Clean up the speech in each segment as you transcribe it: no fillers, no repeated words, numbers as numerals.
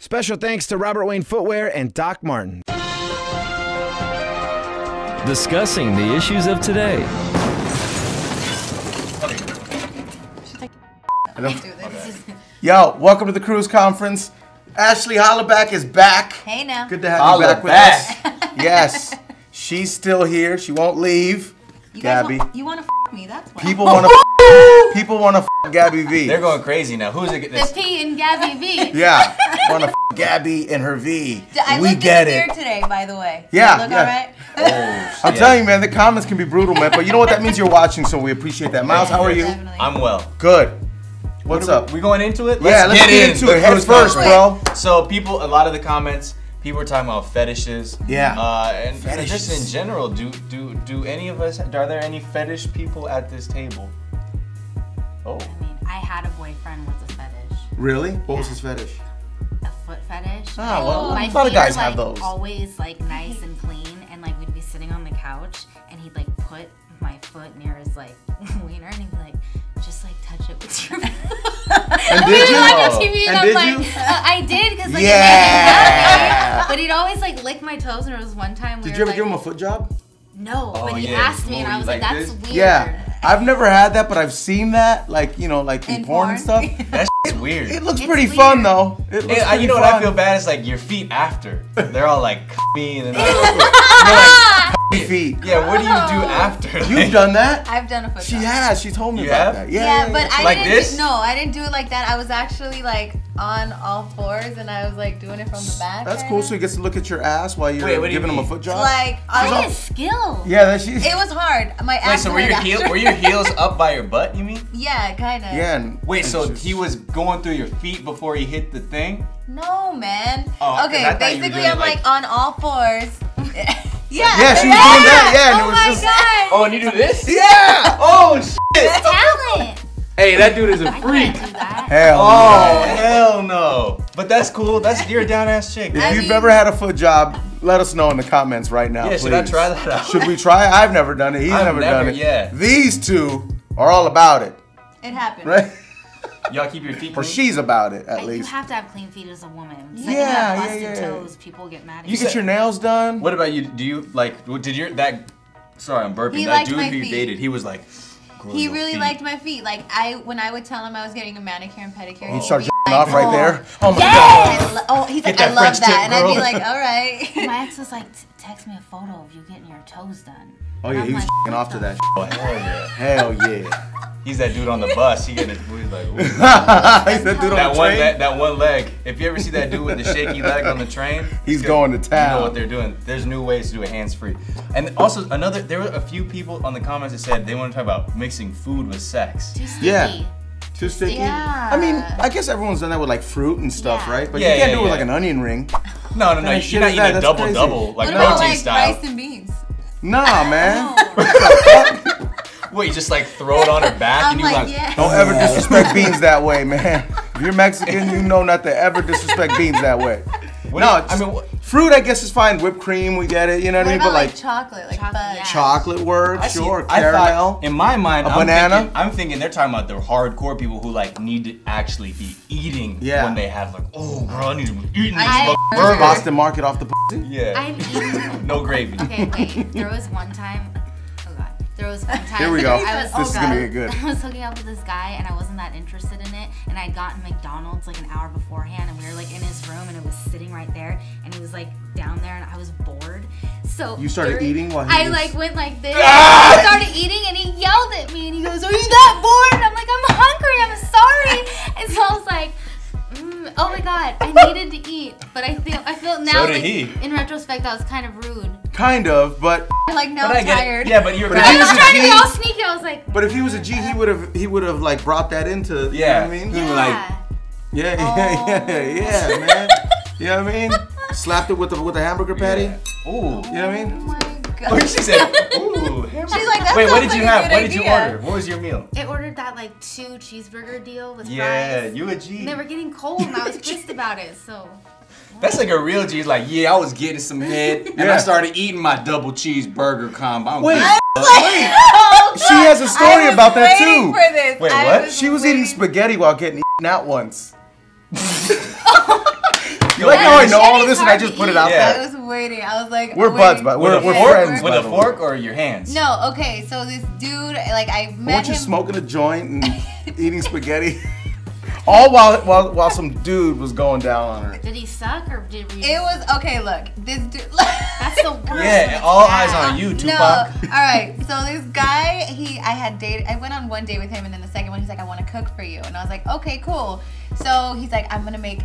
Special thanks to Robert Wayne Footwear and Doc Martin. Discussing the issues of today. Yo, welcome to the Cruz conference. Ashley Hollaback is back. Hey now. Good to have you back with us. Yes, she's still here. She won't leave. You Gabby. You want to me? That's why. People want to Gabby V. They're going crazy now. Who's it? The P in Gabby V. Yeah, want to Gabby and her V. I We look get good it. here today, by the way. Yeah, Look yeah. all right? Oh, I'm telling you, man, the comments can be brutal, man. But you know what? That means you're watching, so we appreciate that. Miles, how are you? Definitely. I'm well. Good. What's up? We going into it? Yeah, let's get into it. Head first, bro. So people, a lot of the comments, people are talking about fetishes. Yeah. And Fetishes. just in general, do any of us? Are there any fetish people at this table? Oh. I mean, I had a boyfriend with a fetish. Really? What was his fetish? A foot fetish. Ah, well, My a lot of feet guys are, have like, those. always like nice and clean, and like we'd be sitting on the couch, and he'd like put my foot near his like wiener, and he'd be like, just like touch it with your. And we did were you? watching TV, and And I'm did like, you? I did, because like Yeah. it made me happy. But he'd always like lick my toes, and there was one time we Did were you ever like, give him a foot job? no, Oh, but he yeah, asked me, and I was like, like that's this? weird. Yeah. I've never had that, but I've seen that, like, you know, like in porn and stuff. That's weird. It looks It's pretty weird. fun, though. It looks pretty You know what fun. I feel bad is like your feet after. They're all like me and then Feet. yeah. What do you do after? You've done that? I've done a foot She job. has. She told me You about have? that. Yeah, but I Like didn't. this? No, I didn't do it like that. I was actually like on all fours, and I was like doing it from the back. That's kinda. cool. So he gets to look at your ass while you're Wait, what do you giving him a mean? foot job. Like I get skill. Yeah, that she. it was hard. My Wait, ass. so were hurt your after. were your heels up by your butt? You mean? Yeah, kind of. Yeah. And, Wait, and so just- he was going through your feet before he hit the thing? No, man. Oh, 'cause I okay, thought you were basically doing it I'm like like- on all fours. Yeah. Yeah, she was doing that. Yeah, and Oh it was my just. god. Oh, and you do this? Yeah. Oh shit. Talent. Hey, that dude is a I freak. can't do that. Hell. Oh, no. hell no. But that's cool. You're a down ass chick. If I you've mean- ever had a foot job, let us know in the comments right now. Yeah, please. should I try that out? Should we try? I've never done it. He's I've never never, done it. yeah. These two are all about it, It happened. right? Y'all keep your feet Or clean? she's about it, at You least. have to have clean feet as a woman. It's Yeah, like if you have yeah, busted yeah. toes, people get mad at You you. get your nails done. What about you? Do you like? Did your that? Sorry, I'm burping. He That liked dude my who you feet. dated, he was like. grow He your really feet. liked my feet. Like when I would tell him I was getting a manicure and pedicure, He'd he'd start be j***ing like, off right "Oh, there. Oh my yes!" Oh, he's like, that I love French tip, that, and I'd be bro. like, all right. My ex was like, text me a photo of you getting your toes done. Oh yeah, I'm he was like, j***ing off to that. Oh, hell yeah. Hell yeah. He's that dude on the bus. He getting he's like. Ooh. He's that dude on That the one, train. that one leg. If you ever see that dude with the shaky leg on the train, He's it's going to You town. know what they're doing. There's new ways to do it hands-free. And also there were a few people on the comments that said they want to talk about mixing food with sex. Too sticky. Yeah. Too sticky. Yeah. I mean, I guess everyone's done that with like fruit and stuff, Yeah. right? But Yeah, you can't yeah, do it with yeah. like an onion ring. No, Kinda you're shit not is eating that? a That's double crazy. double like What about protein like style. rice and beans? Nah, man. What, you just like throw it on her back I'm and you like, like, yeah. Don't ever disrespect beans that way, man. If you're Mexican, you know not to ever disrespect beans that way. What No, do you- I mean, what- fruit I guess is fine. Whipped cream, we get it. You know what I What mean? about But like like chocolate, like Chocolate, fudge? yeah. chocolate works, I see- sure. I Caramel. thought, in my mind, A banana? I'm thinking they're talking about the hardcore people who like need to actually be eating Yeah. when they have like, oh girl, I need to be eating this I- fucking burger. Boston Market off the pussy. Yeah. I've eaten. No gravy. Okay, wait. There was one time. Oh god. There was one time. Here we go. I was, This is gonna get good. I was hooking up with this guy, and I wasn't that interested in it. And I'd gotten McDonald's like an hour beforehand, and we were like in his room, and it was sitting right there, and he was like down there, and I was bored. So You started eating while he I was- like went like this. I started eating, and he yelled at me, and he goes, "Are you that bored?" And I'm like, "I'm hungry. I'm sorry." And so I was like. Oh my god, I needed to eat, but I feel now So did like, he. in retrospect that was kind of rude. Kind of, but Like now But I I'm get it. tired. Yeah, but you're But I if he was was a trying to be G- all sneaky. I was like, but if he was a G, he would have like brought that into. You know Yeah. what I mean? You were like, Yeah, Oh. yeah, man. You know what I mean? Slapped it with the hamburger patty. yeah. Ooh. You know what I Oh mean? my Oh, god. she said, ooh. She's like, that Wait, what sounds did you like a have? good What did you idea. order? What was your meal? I ordered that like 2 cheeseburger deal with Yeah, fries. you a G. And they were getting cold, and I was pissed about it. So That's like a real G. It's like, yeah, I was getting some head, and Yeah. I started eating my double cheeseburger combo. I'm Wait. big. Oh, She has a story I was about that waiting too. For this. Wait, I what? She was eating waiting. spaghetti while getting eaten out once. You like how I know all of this and I just put it out Yeah. there? I was waiting. I was like, We're buds, but we're friends. With by a the way. fork or your hands? No, okay. So this dude, like, I met Weren't you him. smoking a joint and eating spaghetti? All while some dude was going down on her. Did he suck or did we? It was okay. Look, this dude. That's the worst. Yeah, all eyes on you, No, Tupac. all right. So this guy, I went on one date with him, and then the second one, he's like, I want to cook for you, and I was like, okay, cool. So he's like,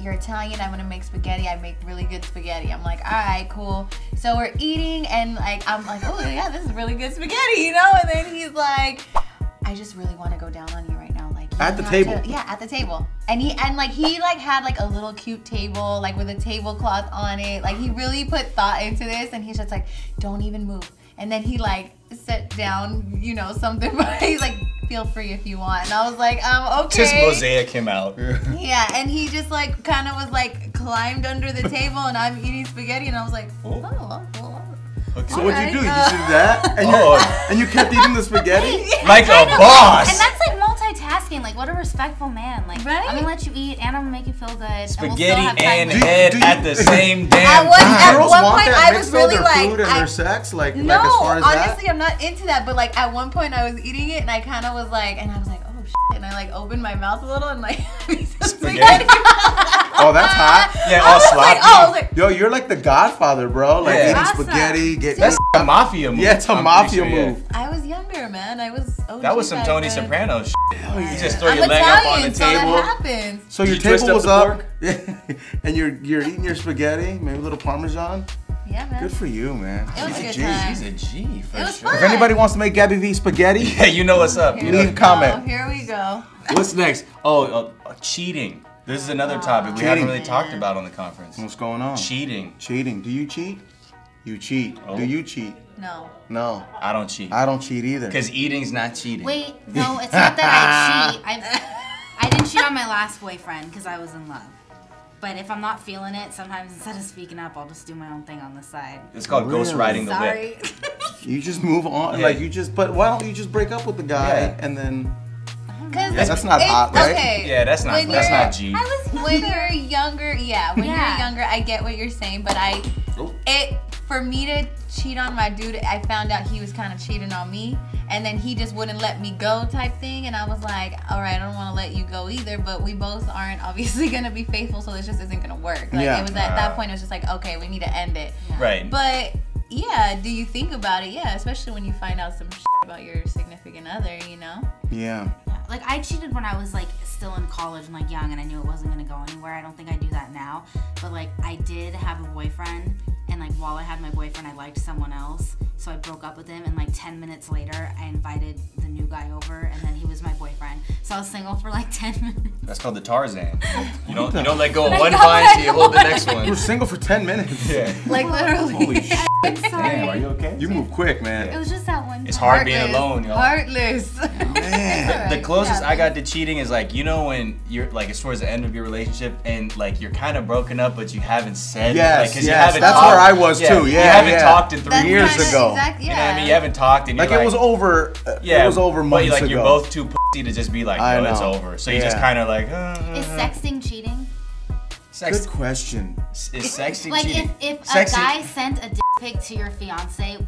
you're Italian, I'm gonna make spaghetti. I make really good spaghetti. I'm like, all right, cool. So we're eating, and like, I'm like, oh yeah, this is really good spaghetti, you know? And then he's like, I just really want to go down on you right now, like At the table? Yeah, at the table. And he had like a little cute table, like with a tablecloth on it. Like he really put thought into this, and he's just like, don't even move. And then he like set down, you know, something, but he's like, feel free if you want. And I was like, okay. Just mosaic him out. Yeah, and he just like kind of was like climbed under the table, and I'm eating spaghetti, and I was like, oh, well. Okay. So what'd you Alright, do? You just did that? And you kept eating the spaghetti? Like a boss. And that's like multitasking. Like, what a respectful man. Like, Right? I'm gonna let you eat and I'm gonna make you feel good. Spaghetti and we'll still have time and later. head Do you- at the same damn At time. Girls one want point, that I mixed was though, really their like, food and their sex? Like No, as far as honestly, that? I'm not into that. But like at one point, I was eating it, and I kind of was like, oh shit, and I like opened my mouth a little, and like Spaghetti. Oh, that's hot. Yeah, I all was like, sloppy. I was like, Yo, you're like the Godfather, bro. Like Yeah. eating Awesome. spaghetti, That's a mafia move. yeah, it's a I'm mafia pretty sure, yeah. move. I was younger, man. I was. OG That was some back Tony then. Soprano shit. You just throw I'm your leg up on the Italian, so that table. happens. So your You twist table up was the up, fork? yeah, and you're eating your spaghetti, maybe a little Parmesan. Yeah, man. Good for you, man. It was a good G. time. She's a G for It was sure. fun. If anybody wants to make Gabby V spaghetti, Yeah, you know what's up. You know- leave a comment. Oh, here we go. What's next? Oh, cheating. This is another topic we haven't Cheating. really talked about on the conference. What's going on? Cheating. Cheating. Do you cheat? You cheat. Oh. Do you cheat? No. No. I don't cheat. I don't cheat either. Because eating's not cheating. Wait, no, it's not that I cheat. I didn't cheat on my last boyfriend because I was in love. But if I'm not feeling it, sometimes instead of speaking up, I'll just do my own thing on the side. It's called Really? ghost riding the whip. Sorry. You just move on. Yeah. Like but why don't you just break up with the guy Yeah. and then? Because That's not hot, right? Okay. Yeah, that's not When that's you're- not G. I was When younger. you're younger, yeah. When Yeah. you're younger, I get what you're saying, but Oh. for me to cheat on my dude, I found out he was kind of cheating on me, and then he just wouldn't let me go type thing, and I was like, all right, I don't want to let you go either, but we both aren't obviously gonna be faithful, so this just isn't gonna work. Like Yeah. it was at that point, it was just like, okay, we need to end it. Right. But yeah, do you think about it? Yeah, especially when you find out some shit about your significant other, you know? Yeah. Like, I cheated when I was like still in college and like young, and I knew it wasn't gonna go anywhere. I don't think I do that now, but like I did have a boyfriend, and like while I had my boyfriend, I liked someone else, so I broke up with him, and like 10 minutes later I invited the new guy over, and then he was my boyfriend, so I was single for like 10 minutes. That's called the Tarzan. You don't let go of I one got vine what till you I hold the next You were one. single for 10 minutes. Yeah. Like literally. Holy shit. Sorry. Are you okay? You move quick, It man. was just that one It's time. hard being alone, y'all. Heartless. Man. The closest Yeah. I got to cheating is like, you know, when you're like, it's towards the end of your relationship and like you're kind of broken up, but you haven't said Yes, like, 'cause you yes, haven't that's talked. where I was too. You Yeah, haven't yeah. talked in 3 That's years kinda- ago. Exactly, You know what I yeah. mean? You haven't talked and you're Like it was over. Yeah, It was over but months like ago. you're both too pussy to just be like, I no, it's know. over. So you just Yeah. kind of like, Is sexting cheating? sex Good question. is sexting Like cheating. if a Sexy- guy sent a dick pic to your fiance,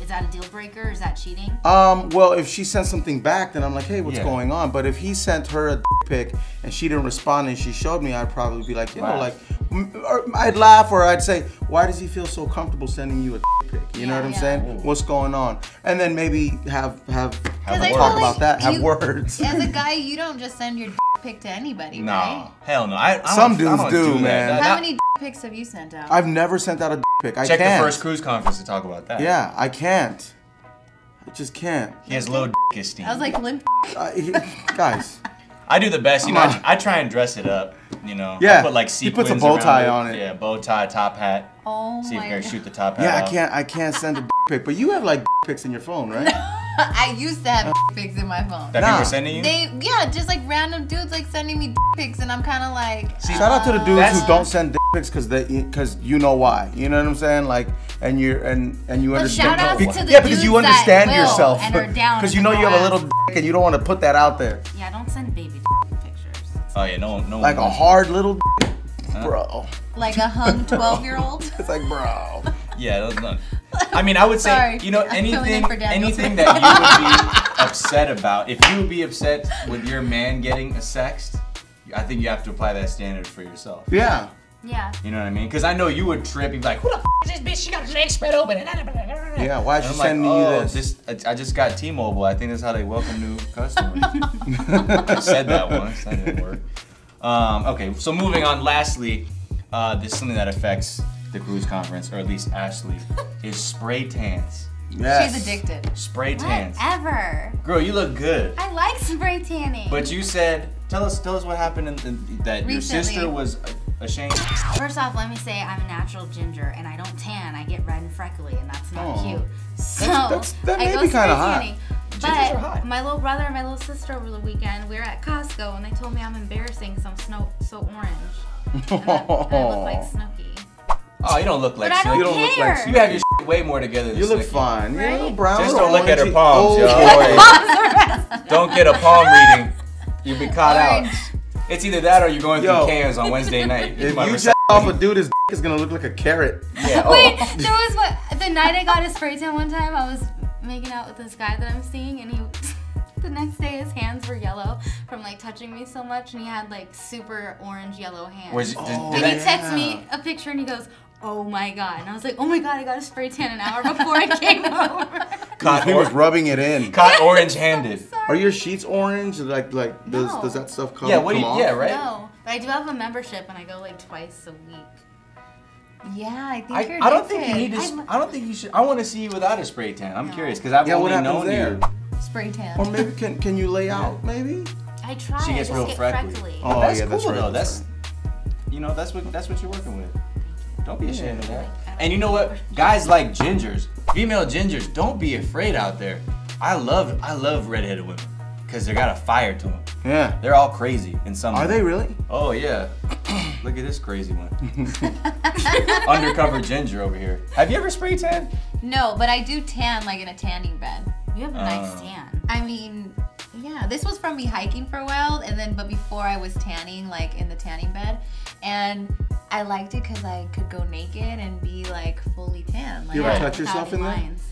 is that a deal breaker? Is that cheating? Well, if she sent something back, then I'm like, hey, what's Yeah. going on? But if he sent her a pic and she didn't respond and she showed me, I'd probably be like, you know, Laugh. like, or I'd laugh or I'd say, why does he feel so comfortable sending you a pic? You know Yeah, what I'm yeah. saying? What's going on? And then maybe have I talk feel about like that. Have you- words. As a guy, you don't just send your pic to anybody, No, right? hell no. I Some don't, I dudes don't do, that. man. That- How that- many pics have you sent out? I've never sent out a pic. I Check can't. the first cruise conference to talk about that. Yeah, I can't. I just can't. He has low esteem. I was like, limp. Guys. I do the best. You know, Come on. I try and dress it up. You know, Yeah, I put like he puts a sequins bow around tie on it. Yeah, bow tie, top hat. Oh See if my you can god. shoot the top hat. Yeah, out. I can't send a pic. But you have like pics in your phone, right? I used to have pics in my phone. That Nah. people are sending you. Just like random dudes like sending me pics, and I'm kind of like. See, Shout out to the dudes That's- who don't send dick pics because you know why. You know what I'm saying? Like, and you understand. shout outs to the yeah, because you dudes that understand will yourself. and are down Because and you know go you have a ask. little dick and you don't want to put that out there. Yeah, don't send baby pictures. Oh yeah, no. Like a hard little. Dick. bro. Like a hung 12-year-old. It's like, bro. Yeah, no. I mean, I would say, Sorry. you know, I'm filling in for Daniel. anything that you would be upset about. If you would be upset with your man getting a sext, I think you have to apply that standard for yourself. Yeah. Yeah. You know what I mean? Because I know you would trip. You'd be like, "Who the f is this bitch? She got her legs spread open." Yeah, why'd And you I'm send me like, this? I just got T-Mobile. I think that's how they welcome new customers. I said that once. That didn't work. Okay, so moving on. Lastly, this is something that affects the Cruz conference, or at least Ashley, is spray tans. Yes. She's addicted. Spray tans. Whatever. Girl, you look good. I like spray tanning. But you said, tell us what happened that your Recently. sister was ashamed. First off, let me say I'm a natural ginger and I don't tan. I get red and freckly, and that's not Aw. cute. So that may I go be kinda spray hot. tanning. Gingers are But hot. my little brother and my little sister over the weekend, we were at Costco and they told me I'm embarrassing because I'm so orange. And I look like Snooki. Oh, you don't look like But I Snooki. don't You don't look like care. You have your shit way more together than You look Snooki. fine. You're a little Right? brown. Just little don't look at her orangey. palms, Oh, yo. Don't get a palm reading. You'll be caught Orange. out. It's either that or you're going Yo. through cans on Wednesday night. If My you reception- jack off a dude, his is gonna look like a carrot. yeah, oh. Wait, there was the night I got a spray tan one time, I was making out with this guy that I'm seeing, and he the next day his hands were yellow from like touching me so much, and he had like super orange yellow hands. Did Oh, And that, he texts me a picture and he goes, "Oh my god," and I was like, "Oh my god, I got a spray tan an hour before I came over." caught, He was rubbing it in. caught orange-handed. Are your sheets orange? Like No. does that stuff come? Yeah, what do you? come Yeah, off? right. No, but I do have a membership and I go like twice a week. Yeah, I think you're I don't think you addicted. need to. I don't think you should. I want to see you without a spray tan. I'm curious because I've Yeah, what only happens known there? you. Spray tan. Or maybe can you lay out? Maybe. I try. She gets I just real get freckly. Oh, That's yeah, cool that's right, though. that's That's what you're working with. Don't be ashamed of that. And you know what? Guys like gingers, female gingers, don't be afraid out there. I love redheaded women because they got a fire to them. Yeah. They're all crazy in some. Are way. they really? Oh yeah. Look at this crazy one. Undercover ginger over here. Have you ever spray tan? No, but I do tan like in a tanning bed. You have a nice tan. I mean, yeah, this was from me hiking for a while, but before I was tanning, like in the tanning bed, and I liked it because I could go naked and be like fully tan. Like, You ever Yeah, touch yourself in without there? lines.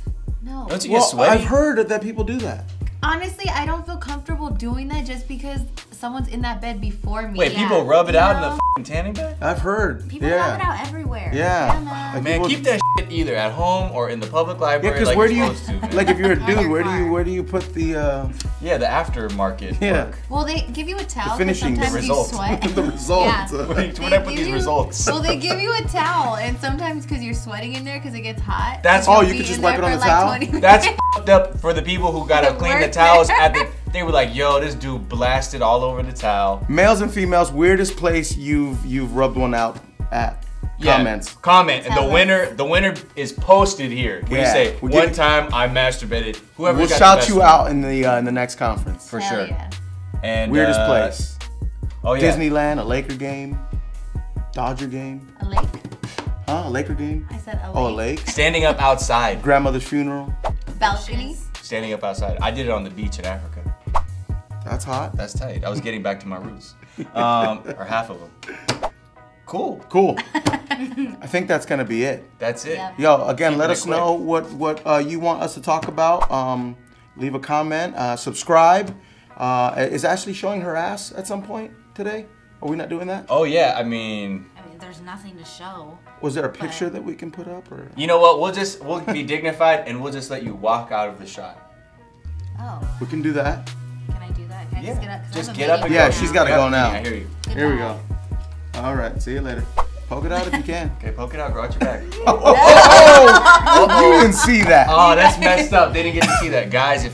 no. Don't you get Well, sweaty? I've heard that people do that. Honestly, I don't feel comfortable doing that just because someone's in that bed before me. Wait, Yeah. people rub it out in the No. f***ing tanning bed? I've heard. People yeah. rub it out everywhere. Yeah. man. Like Man, people- keep that shit either at home or in the public Yeah, library. because like where you're do you supposed to, man. like if you're a dude, Under where car. do you put the Yeah, the aftermarket yeah work. Well, they give you a towel because finishing, the sometimes you result. sweat. the result? Yeah. Where They I put give these you- results? Well, they give you a towel, and sometimes because you're sweating in there because it gets hot. That's- you'll oh, you be could just in wipe there it on for the towel? 20 minutes. That's f***ed up for the people who gotta The clean the work towels there. at the. They were like, "Yo, this dude blasted all over the towel." Males and females, weirdest place you've rubbed one out at. Yeah, Comments. Comment, and Tell the winner is posted here. We Yeah. say We'll one give- time I masturbated. Whoever We'll got the shout best you one. out in the next conference. for Hell sure. yeah. And Weirdest place. Oh yeah. Disneyland, a Laker game, Dodger game, A lake? huh? A Laker game. I said a lake. Oh, a lake. Standing up outside. Grandmother's funeral. Balcony? Standing up outside. I did it on the beach in Africa. That's hot. That's tight. I was getting back to my roots. Or half of them. Cool. Cool. I think that's gonna be it. That's it. Yep. Yo, again, Keeping let it us know what you want us to talk about. Leave a comment. Subscribe. Is Ashley showing her ass at some point today? Are we not doing that? Oh yeah, I mean, I mean, there's nothing to show. Was there a picture that we can put up? Or you know what? We'll be dignified and we'll just let you walk out of the shot. Oh, we can do that. can I do that? Can I Yeah. just get up? 'Cause I Just have a get up and meeting Yeah, go. now. she's gotta Get go up now. I hear you. Here we go. All right. See you later. Poke it out if you can. Okay, poke it out, grow out your back. Oh, you didn't see that. Oh, that's messed up. They didn't get to see that. Guys, if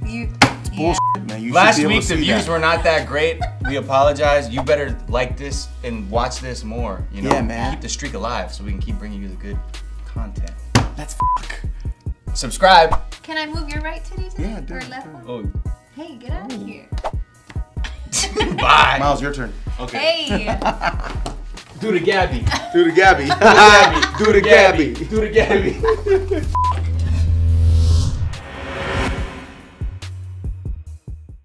You. Bullshit, man. You should last be able week to the see views that. were not that great, we apologize. You better like this and watch this more. You know, Yeah, man. Keep the streak alive so we can keep bringing you the good content. That's Subscribe. Can I move your right titty today? Yeah, do Or it, left do it. one? Oh, Hey, get out of here. bye. Miles, your turn. Okay. Hey. Do the Gabby. Do the Gabby. Gabby. Do the Gabby. Do the Gabby.